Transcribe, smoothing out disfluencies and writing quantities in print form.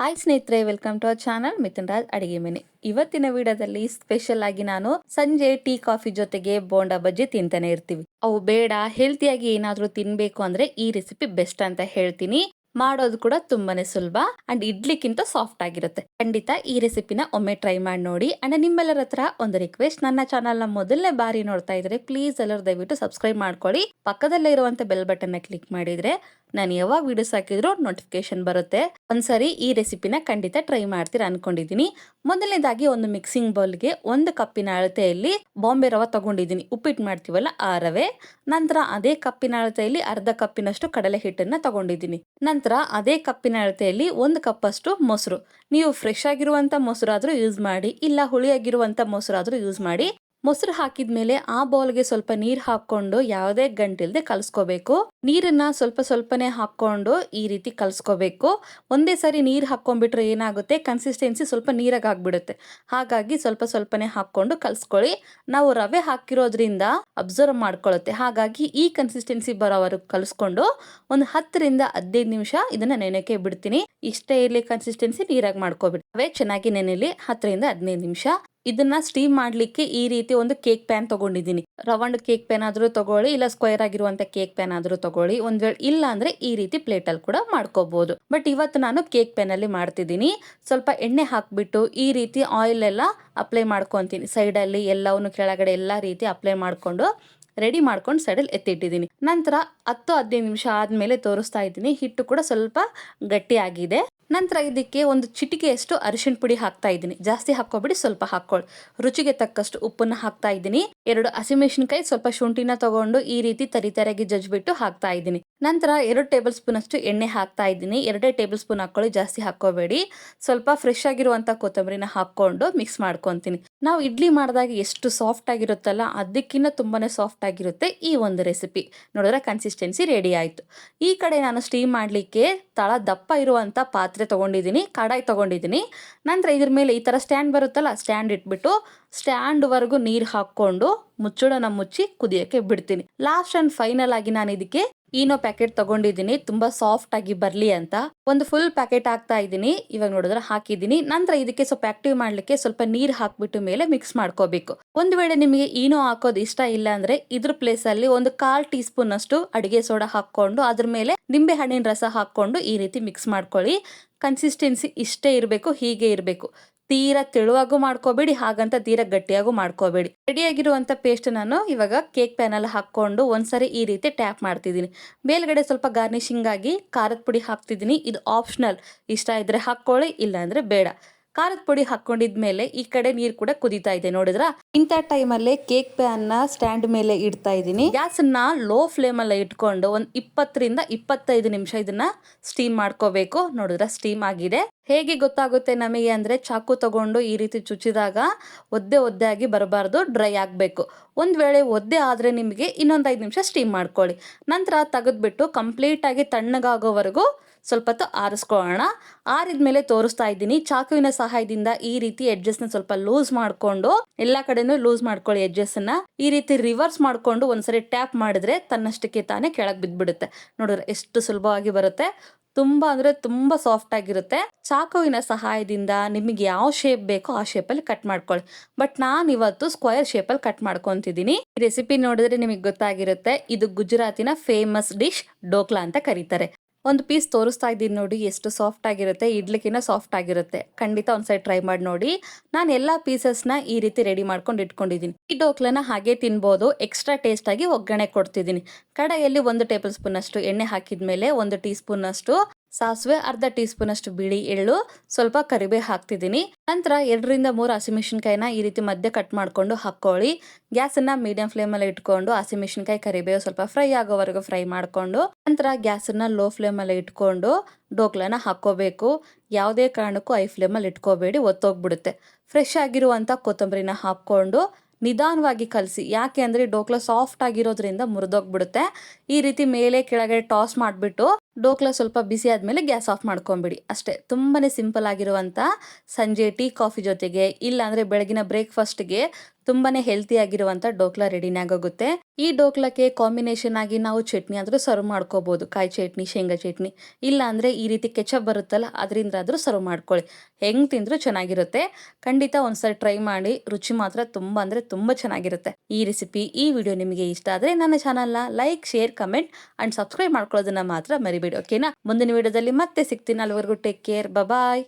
Hi ಸ್ನೇಹಿತರೆ, welcome to our channel Mithun Raj ಅಡಿಗೆ ಮನೆ. ಇವತ್ತಿನ ವಿಡಿಯೋದಲ್ಲಿ ಸ್ಪೆಷಲ್ ಆಗಿ ನಾನು ಸಂಜೆ ಟೀ ಕಾಫಿ ಜೊತೆಗೆ ಬೋಂಡಾ ಬಜ್ಜಿ ತಿಂತಾನೆ ಇರ್ತೀವಿ. ಅವು ಬೇಡ, ಹೆಲ್ತಿಯಾಗಿ ಏನಾದರೂ ತಿನ್ಬೇಕು ಅಂದ್ರೆ ಈ ರೆಸಿಪಿ ಬೆಸ್ಟ್ ಅಂತ ಹೇಳ್ತೀನಿ. ಮಾಡೋದು ಕೂಡ ತುಂಬಾನೇ ಸುಲಭ ಅಂಡ್ ಇಡ್ಲಿಕ್ಕಿಂತ ಸಾಫ್ಟ್ ಆಗಿರುತ್ತೆ. ಖಂಡಿತ ಈ ರೆಸಿಪಿನ ಒಮ್ಮೆ ಟ್ರೈ ಮಾಡಿ ನೋಡಿ. ಅಂಡ್ ನಿಮ್ಮೆಲ್ಲರ ಹತ್ರ ಒಂದು ರಿಕ್ವೆಸ್ಟ್, ನನ್ನ ಚಾನಲ್ ನ ಮೊದಲನೇ ಬಾರಿ ನೋಡ್ತಾ ಇದ್ರೆ ಪ್ಲೀಸ್ ಎಲ್ಲರೂ ದಯವಿಟ್ಟು ಸಬ್ಸ್ಕ್ರೈಬ್ ಮಾಡ್ಕೊಳ್ಳಿ. ಪಕ್ಕದಲ್ಲೇ ಇರುವಂತ ಬೆಲ್ ಬಟನ್ ನ ಕ್ಲಿಕ್ ಮಾಡಿದ್ರೆ ನಾನು ಯಾವಾಗ ವಿಡಿಯೋಸ್ ಹಾಕಿದ್ರು ನೋಟಿಫಿಕೇಶನ್ ಬರುತ್ತೆ. ಒಂದ್ಸರಿ ಈ ರೆಸಿಪಿನ ಖಂಡಿತ ಟ್ರೈ ಮಾಡ್ತೀರಾ ಅನ್ಕೊಂಡಿದೀನಿ. ಮೊದಲನೇದಾಗಿ ಒಂದು ಮಿಕ್ಸಿಂಗ್ ಬೌಲ್ಗೆ ಒಂದು ಕಪ್ಪಿನ ಅಳತೆಯಲ್ಲಿ ಬಾಂಬೆ ರವೆ ತಗೊಂಡಿದ್ದೀನಿ. ಉಪ್ಪಿಟ್ಟು ಮಾಡ್ತೀವಲ್ಲ ಆ ರವೆ. ನಂತರ ಅದೇ ಕಪ್ಪಿನ ಅಳತೆಯಲ್ಲಿ ಅರ್ಧ ಕಪ್ಪಿನಷ್ಟು ಕಡಲೆ ಹಿಟ್ಟನ್ನ ತಗೊಂಡಿದ್ದೀನಿ. ನಂತರ ಅದೇ ಕಪ್ಪಿನ ಅಳತೆಯಲ್ಲಿ ಒಂದು ಕಪ್ ಅಷ್ಟು ಮೊಸರು. ನೀವು ಫ್ರೆಶ್ ಆಗಿರುವಂತ ಮೊಸರಾದ್ರೂ ಯೂಸ್ ಮಾಡಿ, ಇಲ್ಲ ಹುಳಿಯಾಗಿರುವಂತ ಮೊಸರಾದ್ರೂ ಯೂಸ್ ಮಾಡಿ. ಮೊಸರು ಹಾಕಿದ್ಮೇಲೆ ಆ ಬೌಲ್ಗೆ ಸ್ವಲ್ಪ ನೀರ್ ಹಾಕೊಂಡು ಯಾವುದೇ ಗಂಟಿಲ್ದೆ ಕಲ್ಸ್ಕೋಬೇಕು. ನೀರನ್ನ ಸ್ವಲ್ಪ ಸ್ವಲ್ಪನೇ ಹಾಕೊಂಡು ಈ ರೀತಿ ಕಲ್ಸ್ಕೋಬೇಕು. ಒಂದೇ ಸಾರಿ ನೀರ್ ಹಾಕೊಂಡ್ಬಿಟ್ರೆ ಏನಾಗುತ್ತೆ, ಕನ್ಸಿಸ್ಟೆನ್ಸಿ ಸ್ವಲ್ಪ ನೀರಾಗಿ ಆಗ್ಬಿಡುತ್ತೆ. ಹಾಗಾಗಿ ಸ್ವಲ್ಪ ಸ್ವಲ್ಪನೇ ಹಾಕೊಂಡು ಕಲ್ಸ್ಕೊಳ್ಳಿ. ನಾವು ರವೆ ಹಾಕಿರೋದ್ರಿಂದ ಅಬ್ಸರ್ವ್ ಮಾಡ್ಕೊಳ್ಳುತ್ತೆ. ಹಾಗಾಗಿ ಈ ಕನ್ಸಿಸ್ಟೆನ್ಸಿ ಬರೋವರೆಗೂ ಕಲ್ಸ್ಕೊಂಡು ಒಂದು 10-15 ನಿಮಿಷ ಇದನ್ನ ನೆನೆಕೆ ಬಿಡ್ತೀನಿ. ಇಷ್ಟೇ ಇರ್ಲಿ ಕನ್ಸಿಸ್ಟೆನ್ಸಿ, ನೀರಾಗಿ ಮಾಡ್ಕೋಬಿಡಿ. ರವೆ ಚೆನ್ನಾಗಿ ನೆನೆಲಿ 10-15 ನಿಮಿಷ. ಇದನ್ನ ಸ್ಟೀಮ್ ಮಾಡ್ಲಿಕ್ಕೆ ಈ ರೀತಿ ಒಂದು ಕೇಕ್ ಪ್ಯಾನ್ ತಗೊಂಡಿದ್ದೀನಿ. ರೌಂಡ್ ಕೇಕ್ ಪ್ಯಾನ್ ಆದ್ರೂ ತಗೊಳ್ಳಿ, ಇಲ್ಲ ಸ್ಕ್ವೇರ್ ಆಗಿರುವಂತ ಕೇಕ್ ಪ್ಯಾನ್ ಆದ್ರೂ ತಗೊಳ್ಳಿ. ಒಂದ್ ವೇಳೆ ಇಲ್ಲ ಅಂದ್ರೆ ಈ ರೀತಿ ಪ್ಲೇಟ್ ಅಲ್ಲಿ ಕೂಡ ಮಾಡ್ಕೋಬಹುದು. ಬಟ್ ಇವತ್ತು ನಾನು ಕೇಕ್ ಪ್ಯಾನ್ ಅಲ್ಲಿ ಮಾಡ್ತಿದ್ದೀನಿ. ಸ್ವಲ್ಪ ಎಣ್ಣೆ ಹಾಕ್ಬಿಟ್ಟು ಈ ರೀತಿ ಆಯಿಲ್ ಎಲ್ಲ ಅಪ್ಲೈ ಮಾಡ್ಕೊಂತೀನಿ. ಸೈಡ್ ಅಲ್ಲಿ ಎಲ್ಲವನ್ನು ಕೆಳಗಡೆ ಎಲ್ಲಾ ರೀತಿ ಅಪ್ಲೈ ಮಾಡ್ಕೊಂಡು ರೆಡಿ ಮಾಡ್ಕೊಂಡು ಸೈಡಲ್ಲಿ ಎತ್ತಿಟ್ಟಿದ್ದೀನಿ. ನಂತರ 10-15 ನಿಮಿಷ ಆದ್ಮೇಲೆ ತೋರಿಸ್ತಾ ಇದ್ದೀನಿ. ಹಿಟ್ಟು ಕೂಡ ಸ್ವಲ್ಪ ಗಟ್ಟಿ ಆಗಿದೆ. ನಂತರ ಇದಕ್ಕೆ ಒಂದು ಚಿಟಿಕೆಯಷ್ಟು ಅರಿಶಿಣ ಪುಡಿ ಹಾಕ್ತಾ ಇದ್ದೀನಿ. ಜಾಸ್ತಿ ಹಾಕೋಬಿಡಿ, ಸ್ವಲ್ಪ ಹಾಕೊಳ್ಳಿ. ರುಚಿಗೆ ತಕ್ಕಷ್ಟು ಉಪ್ಪನ್ನ ಹಾಕ್ತಾ ಇದ್ದೀನಿ. 2 ಹಸಿಮೆಣಸಿನಕಾಯಿ, ಸ್ವಲ್ಪ ಶುಂಠಿನ ತಗೊಂಡು ಈ ರೀತಿ ತರಿತರಿಯಾಗಿ ಜಜ್ಬಿಟ್ಟು ಹಾಕ್ತಾ ಇದ್ದೀನಿ. ನಂತರ 2 ಟೇಬಲ್ ಸ್ಪೂನ್ ಅಷ್ಟು ಎಣ್ಣೆ ಹಾಕ್ತಾ ಇದ್ದೀನಿ. 2 ಟೇಬಲ್ ಸ್ಪೂನ್ ಹಾಕೊಳ್ಳಿ, ಜಾಸ್ತಿ ಹಾಕೋಬೇಡಿ. ಸ್ವಲ್ಪ ಫ್ರೆಶ್ ಆಗಿರುವಂತ ಕೊತ್ತಂಬರಿನ ಹಾಕೊಂಡು ಮಿಕ್ಸ್ ಮಾಡ್ಕೊಂತೀನಿ. ನಾವು ಇಡ್ಲಿ ಮಾಡಿದಾಗ ಎಷ್ಟು ಸಾಫ್ಟ್ ಆಗಿರುತ್ತಲ್ಲ, ಅದಕ್ಕಿಂತ ತುಂಬಾನೇ ಸಾಫ್ಟ್ ಆಗಿರುತ್ತೆ ಈ ಒಂದು ರೆಸಿಪಿ. ನೋಡಿದ್ರೆ ಕನ್ಸಿಸ್ಟೆನ್ಸಿ ರೆಡಿ ಆಯ್ತು. ಈ ಕಡೆ ನಾನು ಸ್ಟೀಮ್ ಮಾಡ್ಲಿಕ್ಕೆ ತಳ ದಪ್ಪ ಇರುವಂತ ಪಾತ್ರೆ ತಗೊಂಡಿದ್ದೀನಿ, ಕಡಾಯಿ ತಗೊಂಡಿದ್ದೀನಿ. ನಂತರ ಇದ್ರ ಮೇಲೆ ಈ ತರ ಸ್ಟ್ಯಾಂಡ್ ಬರುತ್ತಲ್ಲ, ಸ್ಟ್ಯಾಂಡ್ ಇಟ್ಬಿಟ್ಟು ಸ್ಟ್ಯಾಂಡ್ ವರೆಗೂ ನೀರ್ ಹಾಕೊಂಡು ಮುಚ್ಚಳನ ಮುಚ್ಚಿ ಕುದಿಯಕ್ಕೆ ಬಿಡ್ತೀನಿ. ಲಾಸ್ಟ್ ಅಂಡ್ ಫೈನಲ್ ಆಗಿ ನಾನು ಇದಕ್ಕೆ ಈನೋ ಪ್ಯಾಕೆಟ್ ತಗೊಂಡಿದ್ದೀನಿ, ತುಂಬಾ ಸಾಫ್ಟ್ ಆಗಿ ಬರ್ಲಿ ಅಂತ. ಒಂದು ಫುಲ್ ಪ್ಯಾಕೆಟ್ ಹಾಕ್ತಾ ಇದ್ದೀನಿ. ಇವಾಗ ನೋಡಿದ್ರೆ ಹಾಕಿದ್ದೀನಿ. ನಂತರ ಇದಕ್ಕೆ ಸ್ವಲ್ಪ ಆಕ್ಟಿವ್ ಮಾಡ್ಲಿಕ್ಕೆ ಸ್ವಲ್ಪ ನೀರ್ ಹಾಕ್ಬಿಟ್ಟು ಮೇಲೆ ಮಿಕ್ಸ್ ಮಾಡ್ಕೋಬೇಕು. ಒಂದು ವೇಳೆ ನಿಮಗೆ ಈನೋ ಹಾಕೋದು ಇಷ್ಟ ಇಲ್ಲ ಅಂದ್ರೆ ಇದ್ರ ಪ್ಲೇಸ್ ಅಲ್ಲಿ ಒಂದು 1/4 ಟೀ ಸ್ಪೂನ್ ಅಷ್ಟು ಅಡಿಗೆ ಸೋಡಾ ಹಾಕೊಂಡು ಅದ್ರ ಮೇಲೆ ನಿಂಬೆ ಹಣ್ಣಿನ ರಸ ಹಾಕೊಂಡು ಈ ರೀತಿ ಮಿಕ್ಸ್ ಮಾಡ್ಕೊಳ್ಳಿ. ಕನ್ಸಿಸ್ಟೆನ್ಸಿ ಇಷ್ಟೇ ಇರಬೇಕು, ಹೀಗೆ ಇರಬೇಕು. ತೀರಾ ತೆಳುವಾಗೂ ಮಾಡ್ಕೋಬೇಡಿ, ಹಾಗಂತ ತೀರಾ ಗಟ್ಟಿಯಾಗೂ ಮಾಡ್ಕೋಬೇಡಿ. ರೆಡಿಯಾಗಿರುವಂತ ಪೇಸ್ಟ್ ನಾನು ಇವಾಗ ಕೇಕ್ ಪ್ಯಾನ್ ಅಲ್ಲಿ ಹಾಕೊಂಡು ಒಂದ್ಸರಿ ಈ ರೀತಿ ಟ್ಯಾಪ್ ಮಾಡ್ತಿದ್ದೀನಿ. ಮೇಲ್ಗಡೆ ಸ್ವಲ್ಪ ಗಾರ್ನಿಶಿಂಗ್ ಆಗಿ ಖಾರದ ಪುಡಿ ಹಾಕ್ತಿದ್ದೀನಿ. ಇದು ಆಪ್ಷನಲ್, ಇಷ್ಟ ಇದ್ರೆ ಹಾಕೊಳ್ಳಿ, ಇಲ್ಲ ಅಂದ್ರೆ ಬೇಡ. ಖಾರದ ಪುಡಿ ಹಾಕೊಂಡಿದ್ಮೇಲೆ ಈ ಕಡೆ ನೀರ್ ಕೂಡ ಕುದೀತಾ ಇದೆ. ನೋಡಿದ್ರ, ಇಂಥ ಟೈಮಲ್ಲೇ ಕೇಕ್ ಪ್ಯಾನ್ ನ ಸ್ಟ್ಯಾಂಡ್ ಮೇಲೆ ಇಡ್ತಾ ಇದ್ದೀನಿ. ಗ್ಯಾಸ್ ನ ಲೋ ಫ್ಲೇಮ್ ಅಲ್ಲೇ ಇಟ್ಕೊಂಡು ಒಂದ್ 20-25 ನಿಮಿಷ ಇದನ್ನ ಸ್ಟೀಮ್ ಮಾಡ್ಕೋಬೇಕು. ನೋಡಿದ್ರ ಸ್ಟೀಮ್ ಆಗಿದೆ. ಹೇಗೆ ಗೊತ್ತಾಗುತ್ತೆ ನಮಗೆ ಅಂದ್ರೆ, ಚಾಕು ತಗೊಂಡು ಈ ರೀತಿ ಚುಚ್ಚಿದಾಗ ಒದ್ದೆ ಒದ್ದೆ ಆಗಿ ಬರಬಾರ್ದು, ಡ್ರೈ ಆಗ್ಬೇಕು. ಒಂದ್ ವೇಳೆ ಒದ್ದೆ ಆದ್ರೆ ನಿಮಗೆ ಇನ್ನೊಂದ್ 5 ನಿಮಿಷ ಸ್ಟೀಮ್ ಮಾಡ್ಕೊಳ್ಳಿ. ನಂತರ ತೆಗೆದ್ಬಿಟ್ಟು ಕಂಪ್ಲೀಟ್ ಆಗಿ ತಣ್ಣಗಾಗೋವರೆಗೂ ಸ್ವಲ್ಪ ಹೊತ್ತು ಆರಿಸ್ಕೊಳ್ಳೋಣ. ಆರಿದ್ಮೇಲೆ ತೋರಿಸ್ತಾ ಇದ್ದೀನಿ. ಚಾಕುವಿನ ಸಹಾಯದಿಂದ ಈ ರೀತಿ ಎಡ್ಜಸ್ ನ ಸ್ವಲ್ಪ ಲೂಸ್ ಮಾಡ್ಕೊಂಡು, ಎಲ್ಲಾ ಕಡೆನೂ ಲೂಸ್ ಮಾಡ್ಕೊಳ್ಳಿ ಎಡ್ಜಸ್ ನ. ಈ ರೀತಿ ರಿವರ್ಸ್ ಮಾಡ್ಕೊಂಡು ಒಂದ್ಸರಿ ಟ್ಯಾಪ್ ಮಾಡಿದ್ರೆ ತನ್ನಷ್ಟಕ್ಕೆ ತಾನೇ ಕೆಳಗ್ ಬಿದ್ಬಿಡುತ್ತೆ. ನೋಡಿದ್ರೆ ಎಷ್ಟು ಸುಲಭವಾಗಿ ಬರುತ್ತೆ. ತುಂಬಾ ಅಂದ್ರೆ ತುಂಬಾ ಸಾಫ್ಟ್ ಆಗಿರುತ್ತೆ. ಚಾಕುವಿನ ಸಹಾಯದಿಂದ ನಿಮಗೆ ಯಾವ ಶೇಪ್ ಬೇಕೋ ಆ ಶೇಪ್ ಅಲ್ಲಿ ಕಟ್ ಮಾಡ್ಕೊಳ್ಳಿ. ಬಟ್ ನಾನು ಇವತ್ತು ಸ್ಕ್ವೇರ್ ಶೇಪ್ ಅಲ್ಲಿ ಕಟ್ ಮಾಡ್ಕೊಂತಿದ್ದೀನಿ. ಈ ರೆಸಿಪಿ ನೋಡಿದ್ರೆ ನಿಮಗೆ ಗೊತ್ತಾಗಿರುತ್ತೆ, ಇದು ಗುಜರಾತಿನ ಫೇಮಸ್ ಡಿಶ್ ಡೋಕ್ಲಾ ಅಂತ ಕರೀತಾರೆ. ಒಂದು ಪೀಸ್ ತೋರಿಸ್ತಾ ಇದ್ದೀನಿ ನೋಡಿ, ಎಷ್ಟು ಸಾಫ್ಟ್ ಆಗಿರುತ್ತೆ. ಇಡ್ಲಿಕ್ಕಿನ ಸಾಫ್ಟ್ ಆಗಿರುತ್ತೆ. ಖಂಡಿತ ಒಂದ್ಸರಿ ಟ್ರೈ ಮಾಡಿ ನೋಡಿ. ನಾನು ಎಲ್ಲಾ ಪೀಸಸ್ ನ ಈ ರೀತಿ ರೆಡಿ ಮಾಡ್ಕೊಂಡು ಇಟ್ಕೊಂಡಿದ್ದೀನಿ. ಈ ಡೋಕ್ಲನ ಹಾಗೆ ತಿನ್ಬೋದು. ಎಕ್ಸ್ಟ್ರಾ ಟೇಸ್ಟ್ ಆಗಿ ಒಗ್ಗರಣೆ ಕೊಡ್ತಿದ್ದೀನಿ. ಕಡಾಯಲ್ಲಿ 1 ಟೇಬಲ್ ಸ್ಪೂನ್ ಅಷ್ಟು ಎಣ್ಣೆ ಹಾಕಿದ್ಮೇಲೆ 1 ಟೀ ಸ್ಪೂನ್ ಅಷ್ಟು ಸಾಸಿವೆ, ಅರ್ಧ ಟೀ ಸ್ಪೂನ್ ಅಷ್ಟು ಬಿಳಿ ಎಳ್ಳು, ಸ್ವಲ್ಪ ಕರಿಬೇವು ಹಾಕ್ತಿದ್ದೀನಿ. ನಂತರ 2-3 ಹಸಿಮೆಣಸಿನಕಾಯಿನ ಈ ರೀತಿ ಮಧ್ಯ ಕಟ್ ಮಾಡ್ಕೊಂಡು ಹಾಕೊಳ್ಳಿ. ಗ್ಯಾಸ್ ಅನ್ನ ಮೀಡಿಯಂ ಫ್ಲೇಮ್ ಅಲ್ಲಿ ಇಟ್ಕೊಂಡು ಹಸಿಮೆಣಸಿನಕಾಯಿ, ಕರಿಬೇವು ಸ್ವಲ್ಪ ಫ್ರೈ ಆಗೋವರೆಗೂ ಫ್ರೈ ಮಾಡ್ಕೊಂಡು, ನಂತರ ಗ್ಯಾಸ್ ಅನ್ನ ಲೋ ಫ್ಲೇಮ್ ಅಲ್ಲಿ ಇಟ್ಕೊಂಡು ಡೋಕ್ಲನ ಹಾಕೋಬೇಕು. ಯಾವುದೇ ಕಾರಣಕ್ಕೂ ಹೈ ಫ್ಲೇಮ್ ಅಲ್ಲಿ ಇಟ್ಕೋಬೇಡಿ, ಒತ್ತೋಗ್ಬಿಡುತ್ತೆ. ಫ್ರೆಶ್ ಆಗಿರುವಂತ ಕೊತ್ತಂಬರಿನ ಹಾಕೊಂಡು ನಿಧಾನವಾಗಿ ಕಲಸಿ. ಯಾಕೆ ಅಂದ್ರೆ ಡೋಕ್ಲಾ ಸಾಫ್ಟ್ ಆಗಿರೋದ್ರಿಂದ ಮುರಿದೋಗ್ಬಿಡುತ್ತೆ. ಈ ರೀತಿ ಮೇಲೆ ಕೆಳಗಡೆ ಟಾಸ್ ಮಾಡ್ಬಿಟ್ಟು ಡೋಕ್ಲಾ ಸ್ವಲ್ಪ ಬಿಸಿ ಆದಮೇಲೆ ಗ್ಯಾಸ್ ಆಫ್ ಮಾಡ್ಕೊಂಬಿಡಿ ಅಷ್ಟೇ. ತುಂಬಾ ಸಿಂಪಲ್ ಆಗಿರುವಂಥ ಸಂಜೆ ಟೀ ಕಾಫಿ ಜೊತೆಗೆ ಇಲ್ಲಾಂದರೆ ಬೆಳಗಿನ ಬ್ರೇಕ್ಫಾಸ್ಟ್ಗೆ ತುಂಬಾ ಹೆಲ್ತಿ ಆಗಿರುವಂಥ ಡೋಕ್ಲಾ ರೆಡಿನೇ ಆಗೋಗುತ್ತೆ. ಈ ಡೋಕ್ಲಾಕ್ಕೆ ಕಾಂಬಿನೇಷನ್ ಆಗಿ ನಾವು ಚಟ್ನಿ ಆದರೂ ಸರ್ವ್ ಮಾಡ್ಕೋಬೋದು. ಕಾಯಿ ಚಟ್ನಿ, ಶೇಂಗಾ ಚಟ್ನಿ, ಇಲ್ಲ ಅಂದರೆ ಈ ರೀತಿ ಕೆಚಪ್ ಬರುತ್ತಲ್ಲ ಅದರಿಂದಾದರೂ ಸರ್ವ್ ಮಾಡ್ಕೊಳ್ಳಿ. ಹೆಂಗೆ ತಿಂದರೂ ಚೆನ್ನಾಗಿರುತ್ತೆ. ಖಂಡಿತ ಒಂದ್ಸರಿ ಟ್ರೈ ಮಾಡಿ. ರುಚಿ ಮಾತ್ರ ತುಂಬ ಅಂದರೆ ತುಂಬ ಚೆನ್ನಾಗಿರುತ್ತೆ. ಈ ರೆಸಿಪಿ, ಈ ವಿಡಿಯೋ ನಿಮಗೆ ಇಷ್ಟ ಆದರೆ ನನ್ನ ಚಾನಲ್ನ like, share, comment and subscribe ಮಾಡ್ಕೊಳ್ಳೋದನ್ನ ಮಾತ್ರ ಮರಿಬೇಡಿ. ಓಕೆನಾ? ಮುಂದಿನ ವಿಡಿಯೋದಲ್ಲಿ ಮತ್ತೆ ಸಿಗ್ತೀನಿ. ಅಲ್ಲಿವರೆಗೂ ಟೇಕ್ ಕೇರ್. ಬಾಯ್.